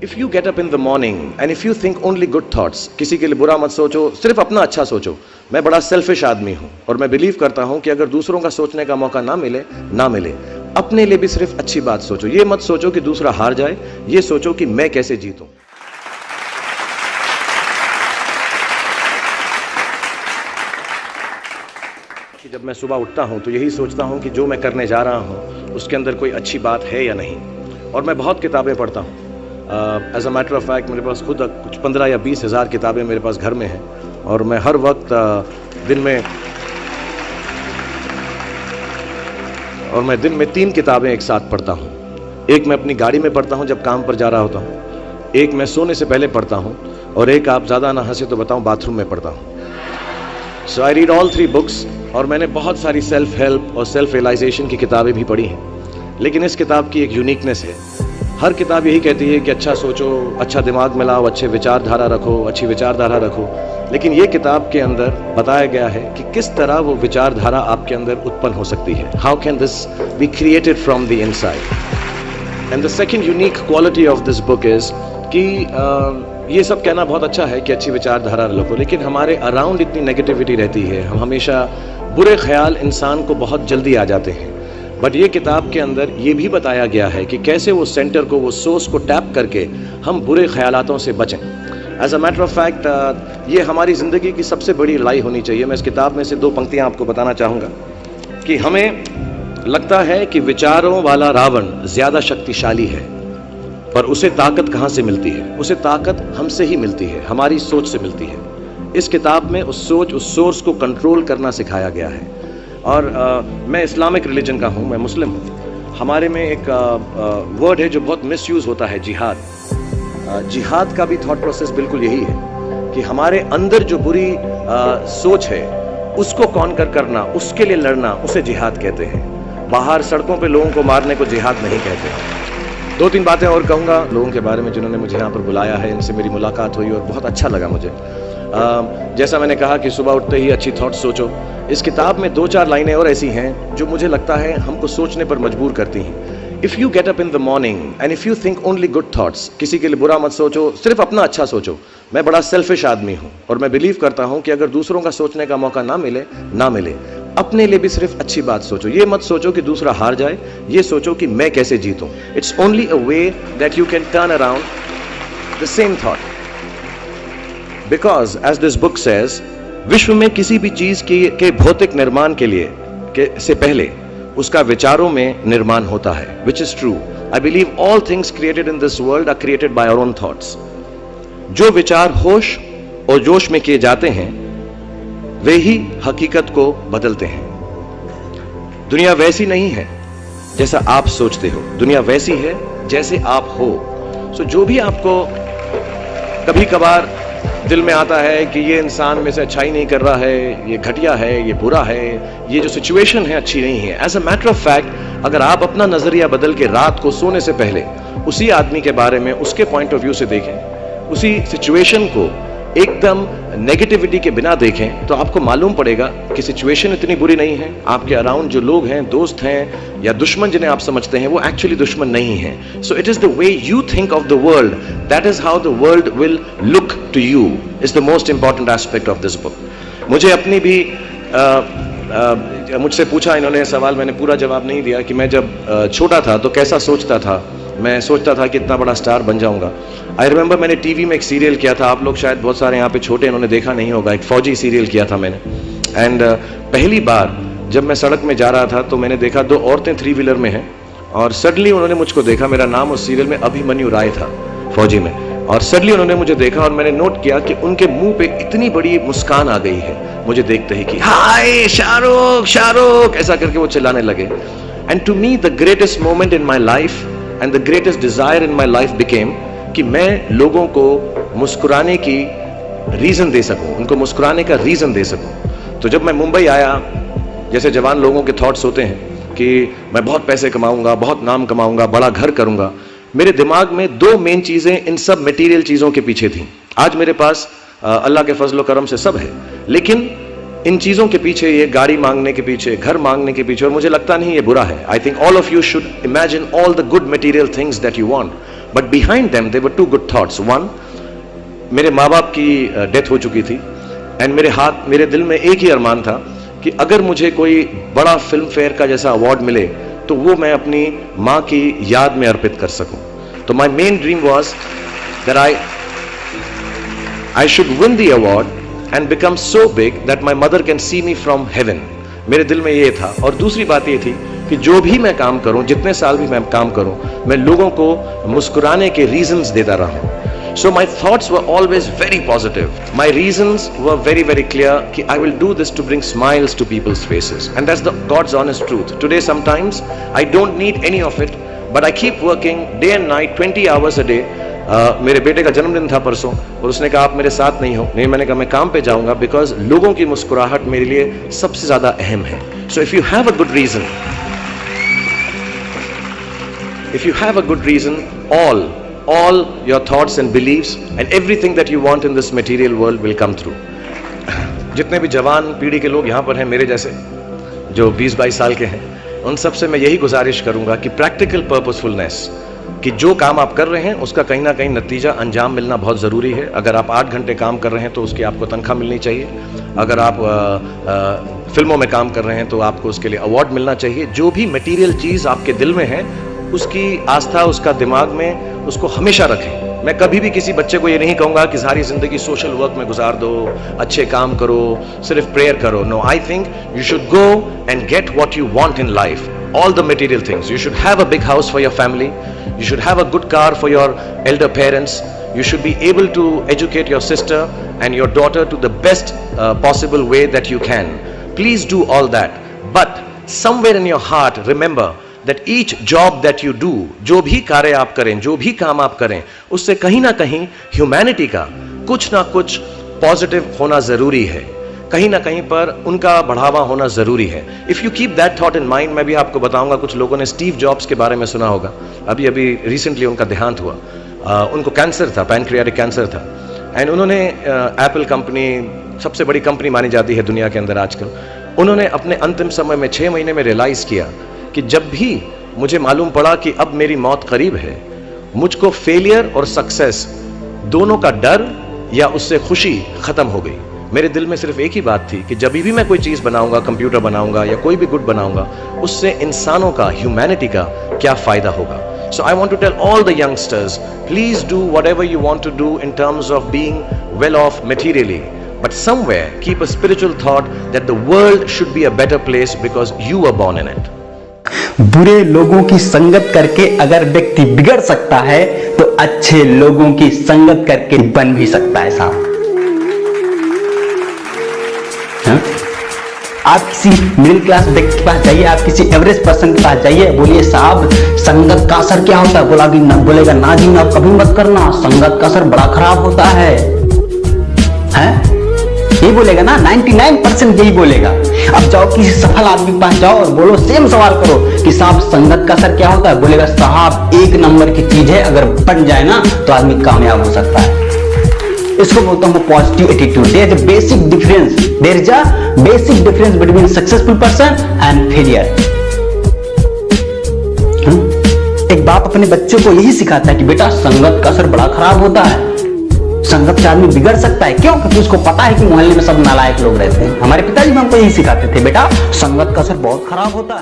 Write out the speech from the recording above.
If you get up in the morning and if you think only good thoughts, किसी के लिए बुरा मत सोचो, सिर्फ अपना अच्छा सोचो। मैं बड़ा सेल्फिश आदमी हूं और मैं बिलीव करता हूं कि अगर दूसरों का सोचने का मौका ना मिले, अपने लिए भी सिर्फ अच्छी बात सोचो। ये मत सोचो कि दूसरा हार जाए, ये सोचो कि मैं कैसे जीतूं। कि जब मैं सुबह उठता हूं तो यही सोचता हूं कि जो मैं करने जा रहा हूं उसके अंदर कोई अच्छी बात है या नहीं। और मैं बहुत किताबें पढ़ता हूं। As a matter of fact मेरे पास खुद कुछ 15 या 20 हज़ार किताबें मेरे पास घर में हैं और मैं हर वक्त दिन में 3 किताबें एक साथ पढ़ता हूँ। एक मैं अपनी गाड़ी में पढ़ता हूँ जब काम पर जा रहा होता हूँ, एक मैं सोने से पहले पढ़ता हूँ और एक, आप ज़्यादा ना हंसे तो बताऊँ, बाथरूम में पढ़ता हूँ। सो आई रीड ऑल 3 बुक्स। और मैंने बहुत सारी सेल्फ हेल्प और सेल्फ रियलाइजेशन की किताबें भी पढ़ी हैं, लेकिन इस किताब की एक यूनिकनेस है। हर किताब यही कहती है कि अच्छा सोचो, अच्छा दिमाग मिलाओ, अच्छी विचारधारा रखो, लेकिन ये किताब के अंदर बताया गया है कि किस तरह वो विचारधारा आपके अंदर उत्पन्न हो सकती है। How can this be created from the inside. And the second unique quality of this book is कि ये सब कहना बहुत अच्छा है कि अच्छी विचारधारा रखो, लेकिन हमारे अराउंड इतनी नेगेटिविटी रहती है, हम हमेशा बुरे ख्याल इंसान को बहुत जल्दी आ जाते हैं। बट ये किताब के अंदर ये भी बताया गया है कि कैसे वो सेंटर को, वो सोर्स को टैप करके हम बुरे ख्यालातों से बचें। As a matter of fact ये हमारी ज़िंदगी की सबसे बड़ी लड़ाई होनी चाहिए। मैं इस किताब में से 2 पंक्तियाँ आपको बताना चाहूँगा कि हमें लगता है कि विचारों वाला रावण ज़्यादा शक्तिशाली है, पर उसे ताकत कहाँ से मिलती है? उसे ताकत हमसे ही मिलती है, हमारी सोच से मिलती है। इस किताब में उस सोर्स को कंट्रोल करना सिखाया गया है। और मैं इस्लामिक रिलीजन का हूँ, मैं मुस्लिम हूँ। हमारे में एक वर्ड है जो बहुत मिसयूज़ होता है, जिहाद। जिहाद का भी थॉट प्रोसेस बिल्कुल यही है कि हमारे अंदर जो बुरी सोच है उसको कॉन्कर करना, उसके लिए लड़ना, उसे जिहाद कहते हैं। बाहर सड़कों पे लोगों को मारने को जिहाद नहीं कहते। 2-3 बातें और कहूँगा लोगों के बारे में जिन्होंने मुझे यहाँ पर बुलाया है, इनसे मेरी मुलाकात हुई और बहुत अच्छा लगा मुझे। जैसा मैंने कहा कि सुबह उठते ही अच्छी थॉट्स सोचो। इस किताब में 2-4 लाइनें और ऐसी हैं जो मुझे लगता है हमको सोचने पर मजबूर करती हैं। If you get up in the morning and if you think only good thoughts, किसी के लिए बुरा मत सोचो, सिर्फ अपना अच्छा सोचो। मैं बड़ा सेल्फिश आदमी हूँ और मैं बिलीव करता हूँ कि अगर दूसरों का सोचने का मौका ना मिले, अपने लिए भी सिर्फ अच्छी बात सोचो। ये मत सोचो कि दूसरा हार जाए, ये सोचो कि मैं कैसे जीतूं। It's only a way that you can turn around the same thought. Because as this book says, विश्व में किसी भी चीज के भौतिक निर्माण से पहले उसका विचारों में निर्माण होता है, which is true. I believe all things created in this world are created by our own thoughts. जो विचार होश और जोश में किए जाते हैं वे ही हकीकत को बदलते हैं। दुनिया वैसी नहीं है जैसा आप सोचते हो, दुनिया वैसी है जैसे आप हो। सो जो भी आपको कभी कभार दिल में आता है कि ये इंसान में से अच्छाई नहीं कर रहा है, ये घटिया है, ये बुरा है, ये जो सिचुएशन है अच्छी नहीं है, as a matter of fact अगर आप अपना नजरिया बदल के रात को सोने से पहले उसी आदमी के बारे में उसके पॉइंट ऑफ व्यू से देखें, उसी सिचुएशन को एकदम नेगेटिविटी के बिना देखें, तो आपको मालूम पड़ेगा कि सिचुएशन इतनी बुरी नहीं है। आपके अराउंड जो लोग हैं, दोस्त हैं या दुश्मन जिन्हें आप समझते हैं, वो एक्चुअली दुश्मन नहीं हैं। So it is the way you think of the world, that is how the world will look to you, is the most important aspect of this book. मुझे अपनी भी मुझसे पूछा इन्होंने सवाल, मैंने पूरा जवाब नहीं दिया कि मैं जब छोटा था तो कैसा सोचता था। मैं सोचता था कि इतना बड़ा स्टार बन जाऊंगा। आई रिमेंबर मैंने टीवी में एक सीरियल किया था, आप लोग शायद बहुत सारे यहाँ पे छोटे इन्होंने देखा नहीं होगा, एक फौजी सीरियल किया था मैंने। एंड पहली बार जब मैं सड़क में जा रहा था तो मैंने देखा 2 औरतें 3 व्हीलर में हैं और सडनली उन्होंने मुझको देखा। मेरा नाम उस सीरियल में अभिमन्यु राय था, फौजी में। और सडनली उन्होंने मुझे देखा और मैंने नोट किया कि उनके मुंह पे इतनी बड़ी मुस्कान आ गई है मुझे देखते ही कि हाय शाहरुख शाहरुख, ऐसा करके वो चिल्लाने लगे। And to me the greatest moment in my life and the greatest desire in my life became कि मैं लोगों को मुस्कुराने की रीजन दे सकूं, उनको मुस्कुराने का रीजन दे सकूं। तो जब मैं मुंबई आया, जैसे जवान लोगों के थॉट्स होते हैं कि मैं बहुत पैसे कमाऊंगा, बहुत नाम कमाऊंगा, बड़ा घर करूंगा, मेरे दिमाग में 2 मेन चीजें इन सब मटेरियल चीजों के पीछे थी। आज मेरे पास अल्लाह के फजल करम से सब है, लेकिन इन चीजों के पीछे, ये गाड़ी मांगने के पीछे, घर मांगने के पीछे, और मुझे लगता नहीं ये बुरा है। I think all of you should imagine all the good material things that you want, but behind them there were two good thoughts. One, मेरे माँ बाप की डेथ हो चुकी थी एंड मेरे दिल में एक ही अरमान था कि अगर मुझे कोई बड़ा फिल्म फेयर का जैसा अवार्ड मिले तो वो मैं अपनी माँ की याद में अर्पित कर सकूं. तो my main dream was that I should win the award and become so big that my mother can see me from heaven. मेरे दिल में ये था. और दूसरी बात ये थी कि जो भी मैं काम करूं, जितने साल भी मैं काम करूं, मैं लोगों को मुस्कुराने के रीजंस देता रहूं. So my thoughts were always very positive. My reasons were very, very clear कि I will do this to bring smiles to people's faces. And that's the God's honest truth. Today sometimes I don't need any of it, but I keep working day and night, 20 hours a day. मेरे बेटे का जन्मदिन था परसों और उसने कहा आप मेरे साथ नहीं हो. नहीं, मैंने कहा मैं काम पे जाऊंगा बिकॉज लोगों की मुस्कुराहट मेरे लिए सबसे ज्यादा अहम है. So if you have a good reason, all your thoughts and beliefs and everything that you want in this material world will come through. जितने भी जवान पीढ़ी के लोग यहाँ पर हैं मेरे जैसे जो 20-22 साल के हैं, उन सब से मैं यही गुजारिश करूंगा कि प्रैक्टिकल पर्पसफुलनेस, कि जो काम आप कर रहे हैं उसका कहीं ना कहीं नतीजा अंजाम मिलना बहुत ज़रूरी है. अगर आप 8 घंटे काम कर रहे हैं तो उसकी आपको तनख्वाह मिलनी चाहिए. अगर आप फिल्मों में काम कर रहे हैं तो आपको उसके लिए अवार्ड मिलना चाहिए. जो भी मटीरियल चीज़ आपके दिल में है उसकी आस्था उसका दिमाग में उसको हमेशा रखें. मैं कभी भी किसी बच्चे को ये नहीं कहूँगा कि सारी ज़िंदगी सोशल वर्क में गुजार दो, अच्छे काम करो, सिर्फ प्रेयर करो. No, I think you should go and get what you want in life. All the material things. You should have a big house for your family. You should have a good car for your elder parents. You should be able to educate your sister and your daughter to the best possible way that you can. Please do all that. But somewhere in your heart, remember that each job that you do, जो भी कार्य आप करें, जो भी काम आप करें, उससे कहीं ना कहीं ह्यूमैनिटी का कुछ ना कुछ पॉजिटिव होना जरूरी है. कहीं ना कहीं पर उनका बढ़ावा होना जरूरी है. If you keep that thought in mind, मैं भी आपको बताऊंगा, कुछ लोगों ने स्टीव जॉब्स के बारे में सुना होगा. अभी रिसेंटली उनका देहांत हुआ. उनको कैंसर था, पैनक्रियाटिक कैंसर था. एंड उन्होंने एप्पल कंपनी सबसे बड़ी कंपनी मानी जाती है दुनिया के अंदर आजकल. उन्होंने अपने अंतिम समय में 6 महीने में रियलाइज किया कि जब भी मुझे मालूम पड़ा कि अब मेरी मौत करीब है, मुझको फेलियर और सक्सेस दोनों का डर या उससे खुशी खत्म हो गई. मेरे दिल में सिर्फ एक ही बात थी कि जब भी मैं कोई चीज बनाऊंगा, कंप्यूटर बनाऊंगा या कोई भी गुड बनाऊंगा, उससे इंसानों का, ह्यूमैनिटी का क्या फायदा होगा. So I want to tell all the youngsters, please do whatever you want to do in terms of being well off materially, but somewhere keep a spiritual thought that the world should be a better place because you were born in it. बुरे लोगों की संगत करके अगर व्यक्ति बिगड़ सकता है तो अच्छे लोगों की संगत करके बन भी सकता है साहब. आप किसी मिडिल क्लास व्यक्ति के पास जाइए, आप किसी एवरेज पर्सन के पास जाइए, बोलिए साहब संगत का असर क्या होता है, बोलेगा ना जी ना, कभी मत करना, संगत का असर बड़ा खराब होता है. यही बोलेगा ना, 99% यही बोलेगा. अब जाओ किसी सफल आदमी के पास जाओ और बोलो, सेम सवाल करो कि साहब संगत का असर क्या होता है, बोलेगा साहब 1 नंबर की चीज है, अगर बन जाए ना तो आदमी कामयाब हो सकता है. इसको बोलता हूं positive attitude. There is a basic difference between successful person and failure. एक बाप अपने बच्चों को यही सिखाता है कि बेटा संगत का असर बड़ा खराब होता है, संगत से आदमी बिगड़ सकता है. क्यों? क्योंकि उसको पता है कि मोहल्ले में सब नालायक लोग रहते हैं. हमारे पिताजी हमको यही सिखाते थे, बेटा संगत का असर बहुत खराब होता है.